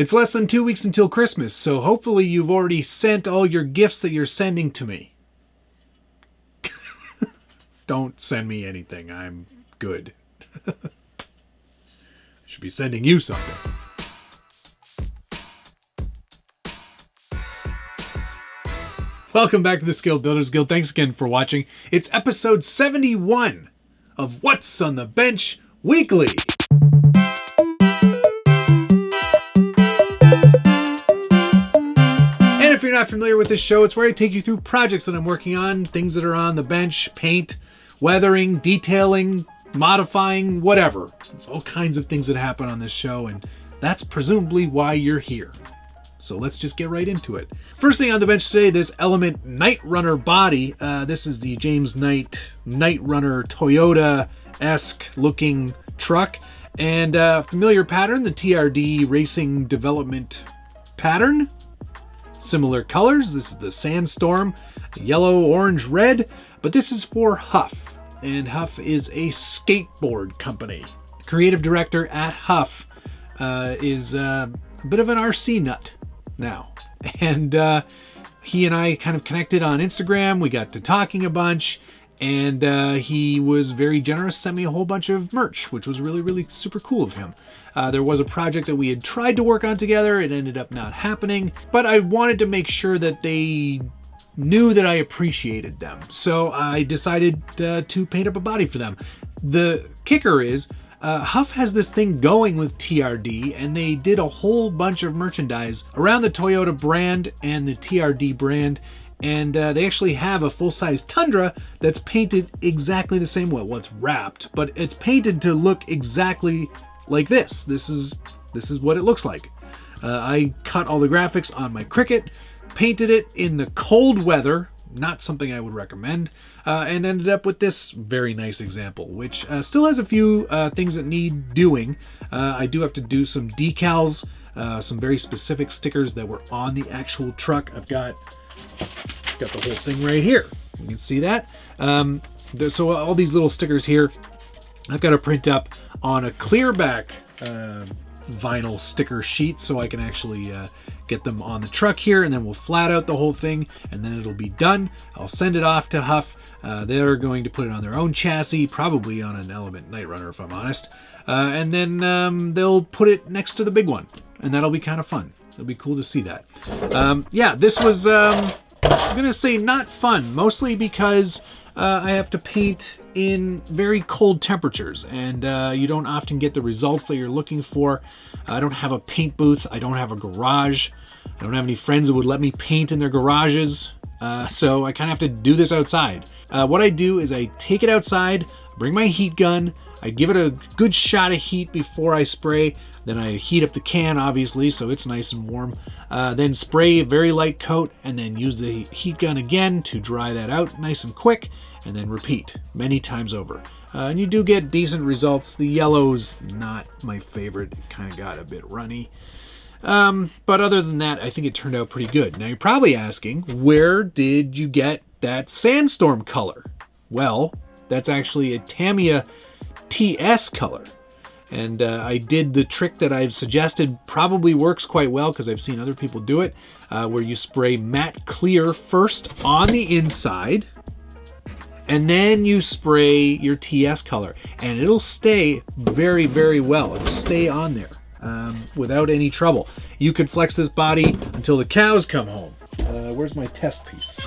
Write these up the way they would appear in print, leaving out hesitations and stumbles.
It's less than 2 weeks until Christmas, so hopefully you've already sent all your gifts that you're sending to me. Don't send me anything. I'm good. I should be sending you something. Welcome back to the Skilled Builders Guild. Thanks again for watching. It's episode 71 of What's on the Bench Weekly. And if you're not familiar with this show, it's where I take you through projects that I'm working on, things that are on the bench, paint, weathering, detailing, modifying, whatever. There's all kinds of things that happen on this show, and that's presumably why you're here. So let's just get right into it. First thing on the bench today, this Element Night Runner body. This is the James Knight Night Runner Toyota-esque looking truck. And familiar pattern, the TRD Racing Development pattern. Similar colors. This is the Sandstorm, yellow, orange, red. But this is for Huff. And Huff is a skateboard company. Creative director at Huff is a bit of an RC nut now, and he and I kind of connected on Instagram. We got to talking a bunch, and he was very generous, sent me a whole bunch of merch, which was really super cool of him. There was a project that we had tried to work on together. It ended up not happening, but I wanted to make sure that they knew that I appreciated them, so I decided to paint up a body for them. The kicker is Huff has this thing going with TRD, and they did a whole bunch of merchandise around the Toyota brand and the TRD brand, and they actually have a full-size Tundra that's painted exactly the same way. Well, it's wrapped, but it's painted to look exactly like this. This is what it looks like. I cut all the graphics on my Cricut, painted it in the cold weather, not something I would recommend, and ended up with this very nice example, which still has a few things that need doing. I do have to do some decals, some very specific stickers that were on the actual truck. I've got the whole thing right here. You can see that. So all these little stickers here, I've got to print up on a clear back vinyl sticker sheet so I can actually get them on the truck here, and then we'll flat out the whole thing, and then it'll be done. I'll send it off to Huff. They're going to put it on their own chassis, probably on an Element Night Runner if I'm honest, and then they'll put it next to the big one, and that'll be kind of fun. It'll be cool to see that. Yeah, this was I'm gonna say not fun, mostly because I have to paint in very cold temperatures, and you don't often get the results that you're looking for. I don't have a paint booth. I don't have a garage. I don't have any friends that would let me paint in their garages. So I kind of have to do this outside. What I do is I take it outside, bring my heat gun, I give it a good shot of heat before I spray. Then I heat up the can, obviously, so it's nice and warm. Then spray a very light coat, and then use the heat gun again to dry that out nice and quick, and then repeat many times over. And you do get decent results. The yellow's not my favorite. It kind of got a bit runny. But other than that, I think it turned out pretty good. Now you're probably asking, where did you get that Sandstorm color? Well, that's actually a Tamiya TS color. And I did the trick that I've suggested, probably works quite well because I've seen other people do it, where you spray matte clear first on the inside, and then you spray your TS color, and it'll stay very well. It'll stay on there without any trouble. You could flex this body until the cows come home. Where's my test piece?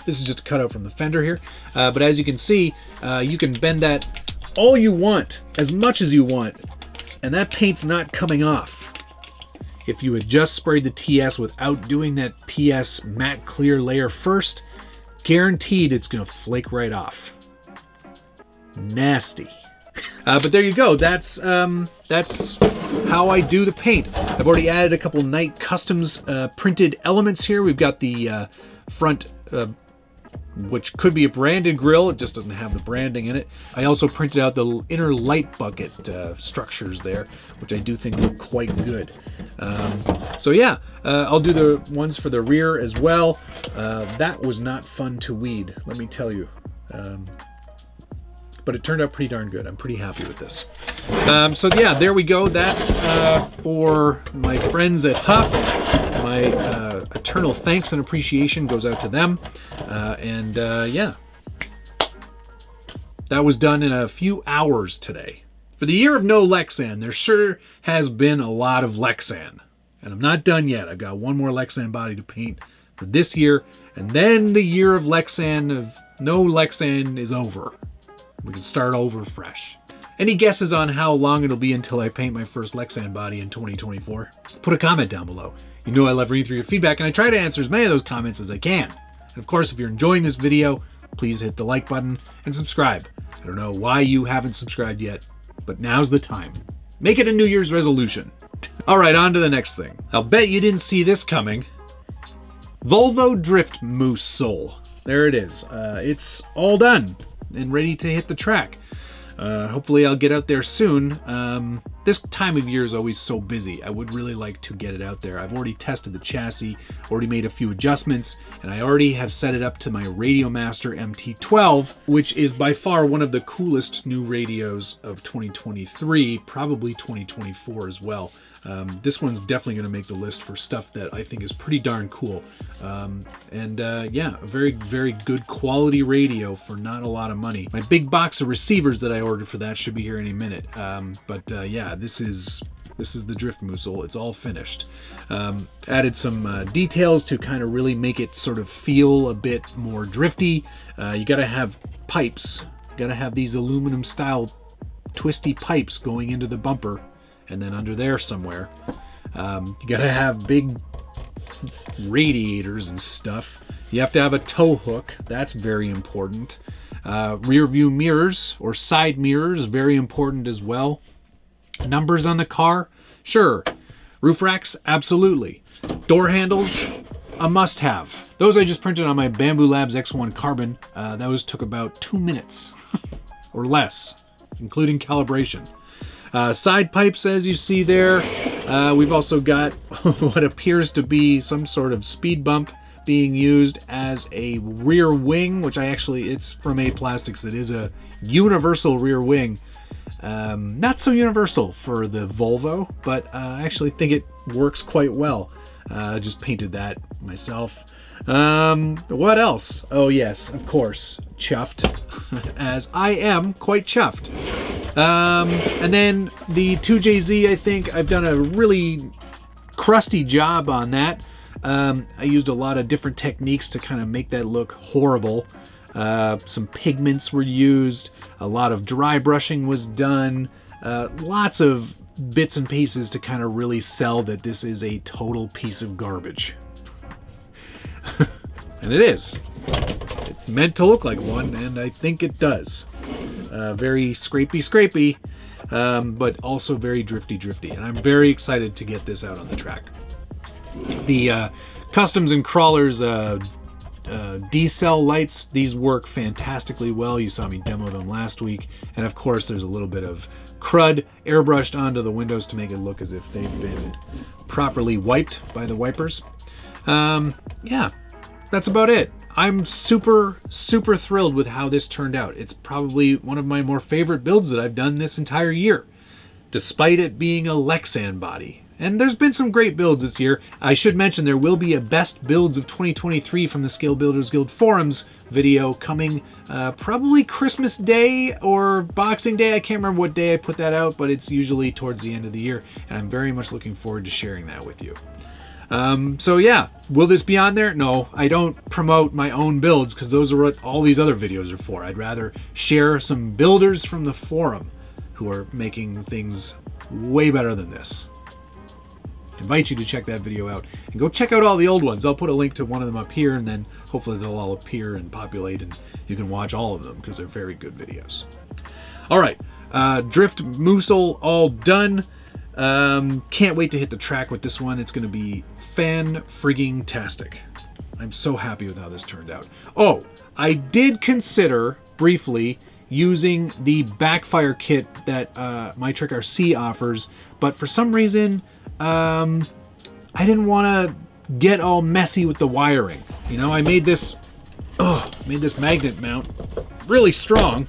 This is just a cutout from the fender here. But as you can see, you can bend that all you want, as much as you want, and that paint's not coming off. If you had just sprayed the TS without doing that PS matte clear layer first, guaranteed it's going to flake right off. Nasty. But there you go. That's how I do the paint. I've already added a couple Knight Customs printed elements here. We've got the front, which could be a branded grill. It just doesn't have the branding in it. I also printed out the inner light bucket structures there, which I do think look quite good. So yeah, I'll do the ones for the rear as well. That was not fun to weed, let me tell you. but it turned out pretty darn good. I'm pretty happy with this. So yeah, there we go. That's for my friends at Huff. My eternal thanks and appreciation goes out to them. Yeah, that was done in a few hours today. For the year of no Lexan, there sure has been a lot of Lexan. And I'm not done yet. I've got one more Lexan body to paint for this year. And then the year of Lexan, of no Lexan, is over. We can start over fresh. Any guesses on how long it'll be until I paint my first Lexan body in 2024? Put a comment down below. You know I love reading through your feedback, and I try to answer as many of those comments as I can. And of course, if you're enjoying this video, please hit the like button and subscribe. I don't know why you haven't subscribed yet, but now's the time. Make it a New Year's resolution. All right, on to the next thing. I'll bet you didn't see this coming. Volvo Drift Moose-ile. There it is. It's all done and ready to hit the track. Hopefully I'll get out there soon. This time of year is always so busy. I would really like to get it out there. I've already tested the chassis, already made a few adjustments, and I already have set it up to my Radiomaster MT12, which is by far one of the coolest new radios of 2023, probably 2024 as well. This one's definitely going to make the list for stuff that I think is pretty darn cool. Yeah, a very, very good quality radio for not a lot of money. My big box of receivers that I ordered for that should be here any minute. Yeah, this is the Drift Moose-ile. It's all finished. Added some details to kind of really make it sort of feel a bit more drifty. You got to have pipes. You got to have these aluminum style twisty pipes going into the bumper. And then under there somewhere, you gotta have big radiators and stuff. You have to have a tow hook. That's very important. Rear view mirrors or side mirrors, very important as well. Numbers on the car, sure. Roof racks, absolutely. Door handles, a must-have. Those I just printed on my Bamboo Labs X1 Carbon. Those took about 2 minutes or less, including calibration. Side pipes, as you see there. We've also got what appears to be some sort of speed bump being used as a rear wing, which it's from A Plastics. It is a universal rear wing. Not so universal for the Volvo, but I actually think it works quite well. I just painted that myself. What else? Oh yes, of course, chuffed, as I am quite chuffed. And then the 2JZ, I think I've done a really crusty job on that. I used a lot of different techniques to kind of make that look horrible. Some pigments were used, a lot of dry brushing was done, lots of bits and pieces to kind of really sell that this is a total piece of garbage. And it is. It's meant to look like one, and I think it does. Very scrapey, but also very drifty, and I'm very excited to get this out on the track. The customs and crawlers D-cell lights, these work fantastically well. You saw me demo them last week, and of course there's a little bit of crud airbrushed onto the windows to make it look as if they've been properly wiped by the wipers. Yeah, that's about it. I'm super thrilled with how this turned out. It's probably one of my more favorite builds that I've done this entire year, despite it being a Lexan body. And there's been some great builds this year. I should mention there will be a best builds of 2023 from the Scale Builders Guild forums video coming probably Christmas Day or Boxing Day. I can't remember what day I put that out, but it's usually towards the end of the year, and I'm very much looking forward to sharing that with you. So yeah, will this be on there? No, I don't promote my own builds because those are what all these other videos are for. I'd rather share some builders from the forum who are making things way better than this. I invite you to check that video out and go check out all the old ones. I'll put a link to one of them up here, and then hopefully they'll all appear and populate and you can watch all of them because they're very good videos. All right, Drift Moose-ile all done. Can't wait to hit the track with this one. It's going to be fan-frigging-tastic. I'm so happy with how this turned out. Oh, I did consider briefly using the backfire kit that My Trick RC offers, but for some reason I didn't want to get all messy with the wiring. You know, I made this magnet mount really strong,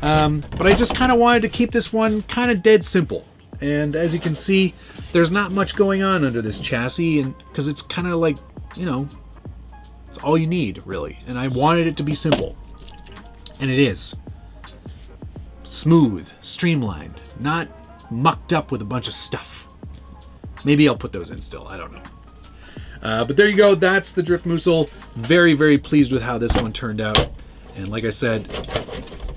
But I just kind of wanted to keep this one kind of dead simple. And as you can see, there's not much going on under this chassis, and because it's kind of like, you know, it's all you need, really. And I wanted it to be simple. And it is. Smooth, streamlined, not mucked up with a bunch of stuff. Maybe I'll put those in still, I don't know. But there you go, that's the Drift Moose-ile. Very, very pleased with how this one turned out. And like I said,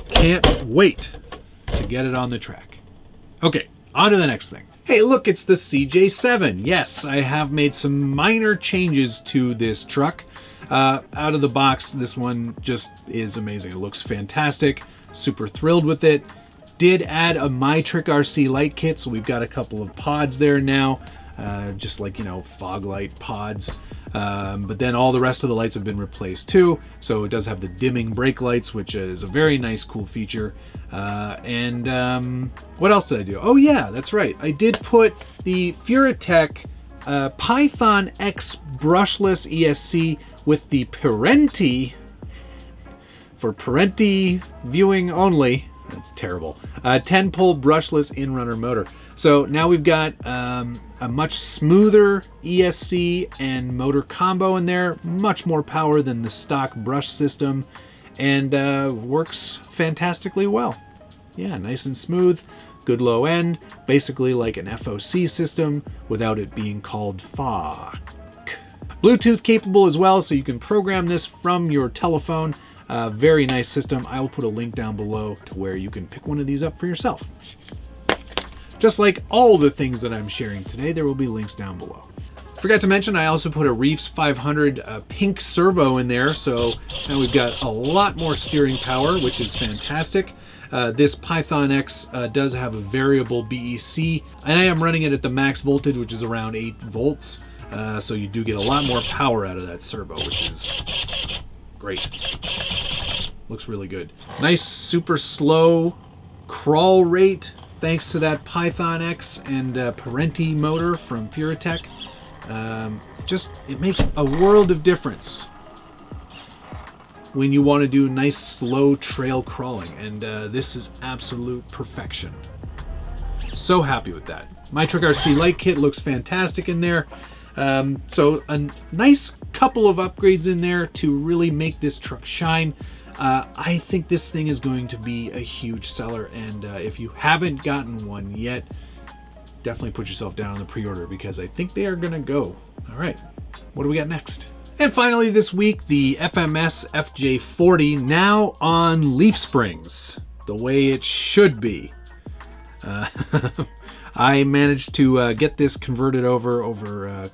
can't wait to get it on the track. Okay, on to the next thing. Hey, look, it's the CJ7. Yes, I have made some minor changes to this truck. Out of the box, this one just is amazing. It looks fantastic. Super thrilled with it. Did add a My Trick RC light kit, so we've got a couple of pods there now. Just like, you know, fog light pods. But then all the rest of the lights have been replaced too. So it does have the dimming brake lights, which is a very nice, cool feature. What else did I do? Oh yeah, that's right. I did put the Furatech Python X brushless ESC with the Parenti, for Parenti viewing only. That's terrible. 10-pole brushless in-runner motor. So now we've got a much smoother ESC and motor combo in there. Much more power than the stock brush system. And works fantastically well. Yeah, nice and smooth. Good low end. Basically like an FOC system without it being called FOC. Bluetooth capable as well, so you can program this from your telephone. Very nice system. I will put a link down below to where you can pick one of these up for yourself. Just like all the things that I'm sharing today, there will be links down below. Forgot to mention, I also put a Reefs 500 pink servo in there, so now we've got a lot more steering power, which is fantastic. This Python X does have a variable BEC, and I am running it at the max voltage, which is around 8 volts. So you do get a lot more power out of that servo, which is great. Looks really good. Nice, super slow crawl rate, thanks to that Python X and Parenti motor from Furatech. It makes a world of difference when you want to do nice, slow trail crawling, and this is absolute perfection. So happy with that. My Trick RC light kit looks fantastic in there. So a nice couple of upgrades in there to really make this truck shine. I think this thing is going to be a huge seller, and if you haven't gotten one yet, definitely put yourself down on the pre-order because I think they are going to go. All right, what do we got next? And finally this week, the FMS FJ40 now on leaf springs, the way it should be. I managed to get this converted over a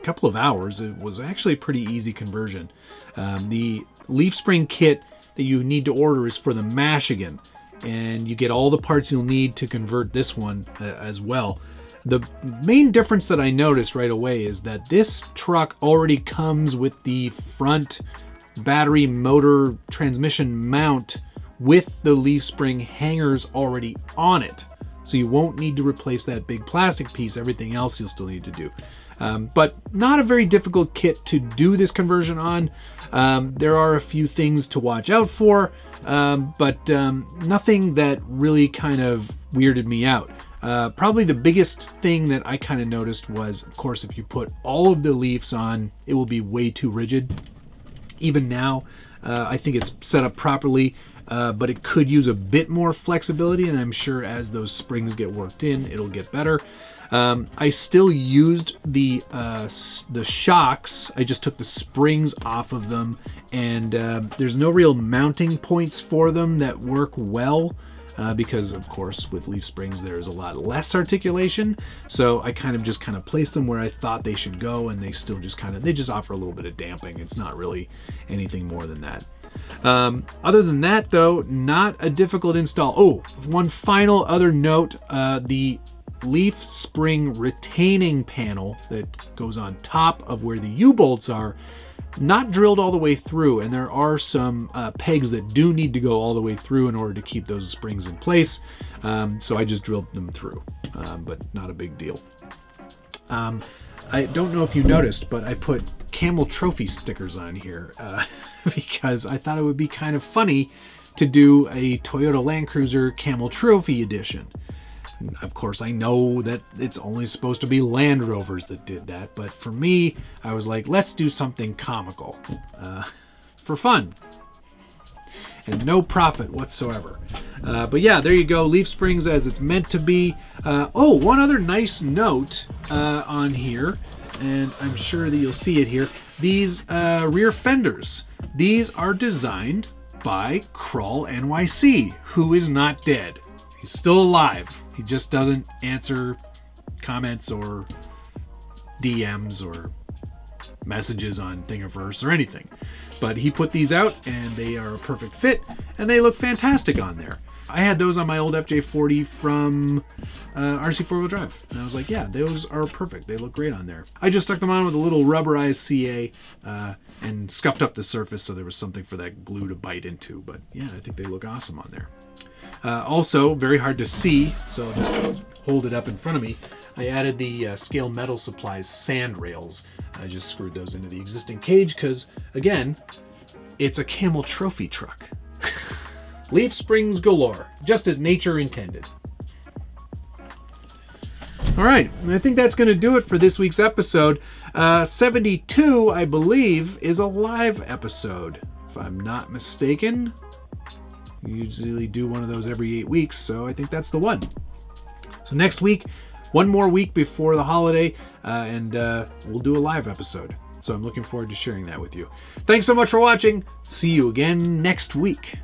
couple of hours. It was actually a pretty easy conversion. The leaf spring kit that you need to order is for the Michigan, and you get all the parts you'll need to convert this one as well. The main difference that I noticed right away is that this truck already comes with the front battery motor transmission mount with the leaf spring hangers already on it. So you won't need to replace that big plastic piece. Everything else you'll still need to do. But not a very difficult kit to do this conversion on. There are a few things to watch out for, but nothing that really kind of weirded me out. Probably the biggest thing that I kind of noticed was, of course, if you put all of the leaves on, it will be way too rigid. Even now, I think it's set up properly, but it could use a bit more flexibility, and I'm sure as those springs get worked in, it'll get better. I still used the shocks. I just took the springs off of them, and there's no real mounting points for them that work well. Because of course with leaf springs there's a lot less articulation, so I kind of placed them where I thought they should go, and they still just they just offer a little bit of damping. It's not really anything more than that. Other than that though, not a difficult install. Oh, one final other note, the leaf spring retaining panel that goes on top of where the U-bolts are, not drilled all the way through, and there are some pegs that do need to go all the way through in order to keep those springs in place. So I just drilled them through, but not a big deal. I don't know if you noticed, but I put Camel Trophy stickers on here because I thought it would be kind of funny to do a Toyota Land Cruiser Camel Trophy Edition. Of course, I know that it's only supposed to be Land Rovers that did that, but for me, I was like, let's do something comical for fun. And no profit whatsoever. But yeah, there you go. Leaf springs as it's meant to be. Oh, one other nice note on here, and I'm sure that you'll see it here. These rear fenders, these are designed by Crawl NYC, who is not dead. He's still alive. He just doesn't answer comments or DMs or messages on Thingiverse or anything. But he put these out and they are a perfect fit and they look fantastic on there. I had those on my old FJ40 from RC 4-wheel drive. And I was like, yeah, those are perfect. They look great on there. I just stuck them on with a little rubberized CA and scuffed up the surface so there was something for that glue to bite into. But yeah, I think they look awesome on there. Also, very hard to see, so I'll just hold it up in front of me. I added the Scale Metal Supplies sand rails. I just screwed those into the existing cage because, again, it's a Camel Trophy truck. Leaf springs galore, just as nature intended. All right, I think that's going to do it for this week's episode. 72, I believe, is a live episode, if I'm not mistaken. We usually do one of those every 8 weeks, so I think that's the one. So next week, one more week before the holiday, and we'll do a live episode. So I'm looking forward to sharing that with you. Thanks so much for watching. See you again next week.